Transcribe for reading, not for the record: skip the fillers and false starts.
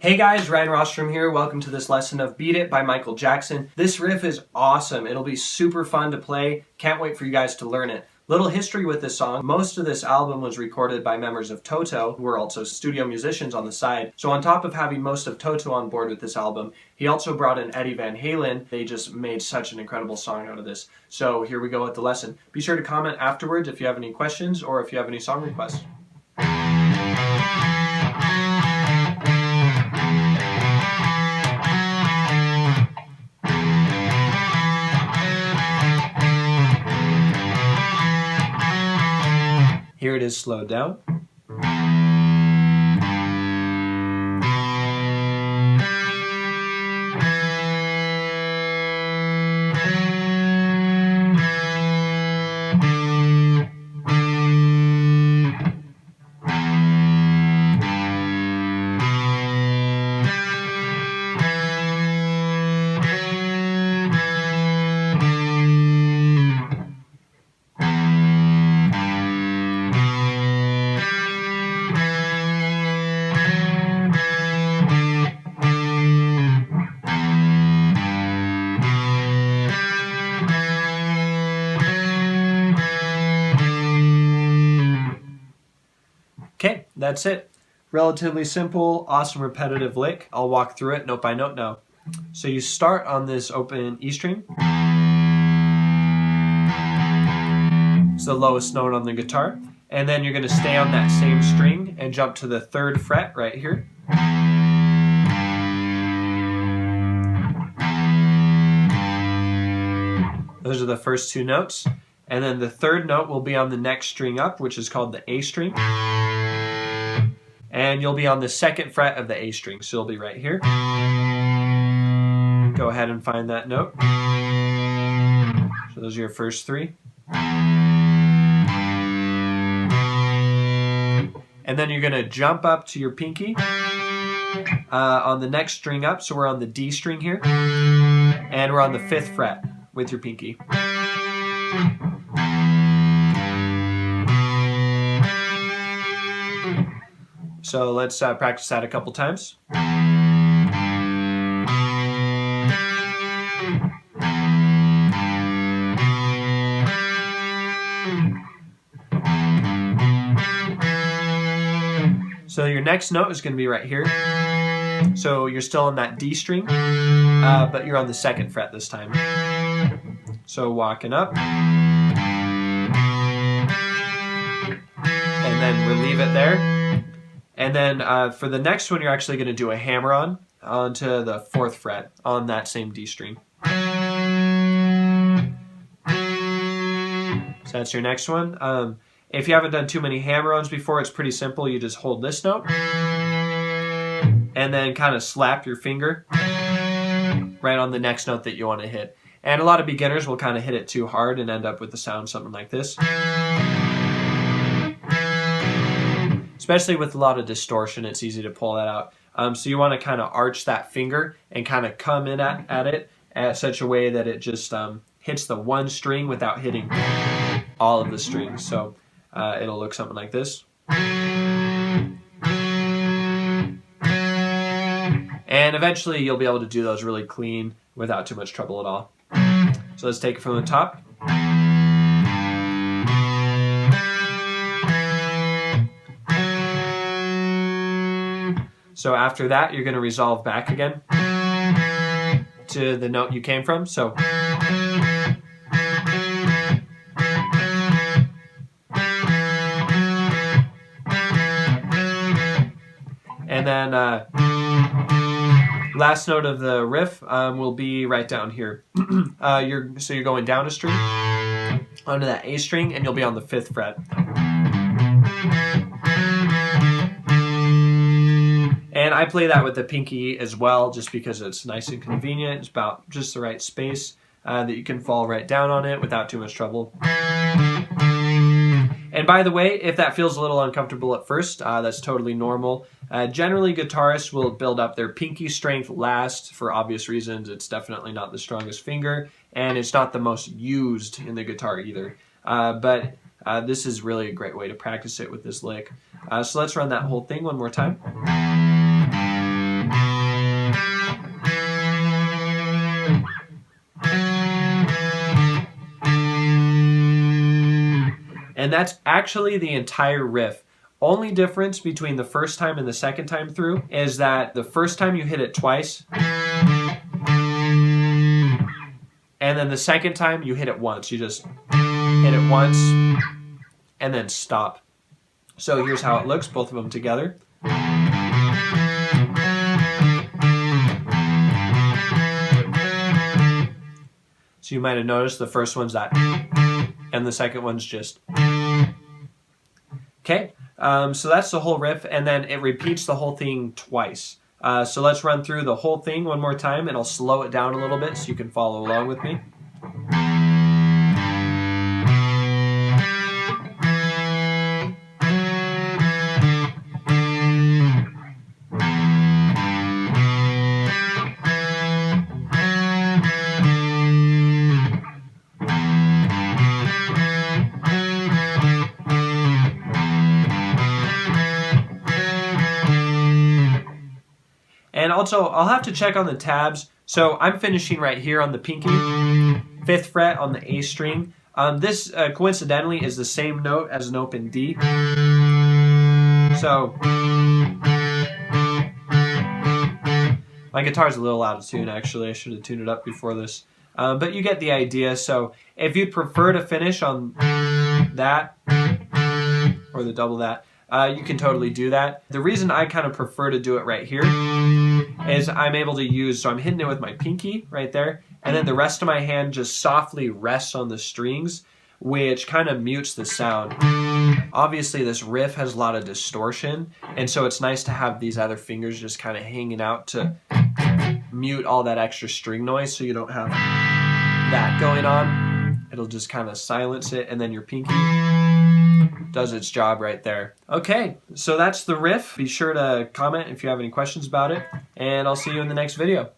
Hey guys, Ryan Rostrom here. Welcome to this lesson of Beat It by Michael Jackson. This riff is awesome. It'll be super fun to play. Can't wait for you guys to learn it. Little history with this song. Most of this album was recorded by members of Toto, who were also studio musicians on the side. So on top of having most of Toto on board with this album, he also brought in Eddie Van Halen. They just made such an incredible song out of this. So here we go with the lesson. Be sure to comment afterwards if you have any questions or if you have any song requests. Here it is slowed down. Okay, that's it. Relatively simple, awesome repetitive lick. I'll walk through it note by note now. So you start on this open E string. It's the lowest note on the guitar. And then you're going to stay on that same string and jump to the 3rd fret right here. Those are the first 2 notes. And then the 3rd note will be on the next string up, which is called the A string. And you'll be on the 2nd fret of the A string, so you'll be right here. Go ahead and find that note. So those are your first 3. And then you're going to jump up to your pinky on the next string up, so we're on the D string here. And we're on the 5th fret with your pinky. So let's practice that a couple times. So your next note is going to be right here. So you're still on that D string, but you're on the 2nd fret this time. So walking up. And then relieve it there. And then for the next one, you're actually going to do a hammer-on onto the 4th fret on that same D string. So that's your next one. If you haven't done too many hammer-ons before, it's pretty simple. You just hold this note and then kind of slap your finger right on the next note that you want to hit. And a lot of beginners will kind of hit it too hard and end up with the sound something like this. Especially with a lot of distortion, it's easy to pull that out. So you want to kind of arch that finger and kind of come in at it at such a way that it just hits the one string without hitting all of the strings. So it'll look something like this. And eventually you'll be able to do those really clean without too much trouble at all. So let's take it from the top. So after that, you're going to resolve back again to the note you came from. So and then last note of the riff will be right down here. So you're going down a string onto that A string, and you'll be on the 5th fret. And I play that with the pinky as well, just because it's nice and convenient. It's about just the right space that you can fall right down on it without too much trouble. And by the way, if that feels a little uncomfortable at first, that's totally normal. Generally, guitarists will build up their pinky strength last for obvious reasons. It's definitely not the strongest finger, and it's not the most used in the guitar either. But this is really a great way to practice it with this lick. So let's run that whole thing one more time. that's actually the entire riff. Only difference between the first time and the second time through is that the first time you hit it twice, and then the second time you hit it once. You just hit it once and then stop. So here's how it looks, both of them together. So you might have noticed the first one's that, and the second one's just. Okay, so that's the whole riff, and then it repeats the whole thing twice. So let's run through the whole thing one more time, and I'll slow it down a little bit so you can follow along with me. And also, I'll have to check on the tabs. So I'm finishing right here on the pinky, 5th fret on the A string. This, coincidentally, is the same note as an open D. So, my guitar's a little out of tune, actually. I should have tuned it up before this. But you get the idea. So, if you'd prefer to finish on that, or the double that, you can totally do that. The reason I kind of prefer to do it right here is I'm able to use, so I'm hitting it with my pinky right there, and then the rest of my hand just softly rests on the strings, which kind of mutes the sound. Obviously this riff has a lot of distortion, and so it's nice to have these other fingers just kind of hanging out to mute all that extra string noise so you don't have that going on. It'll just kind of silence it, and then your pinky does its job right there. Okay, so that's the riff. Be sure to comment if you have any questions about it, and I'll see you in the next video.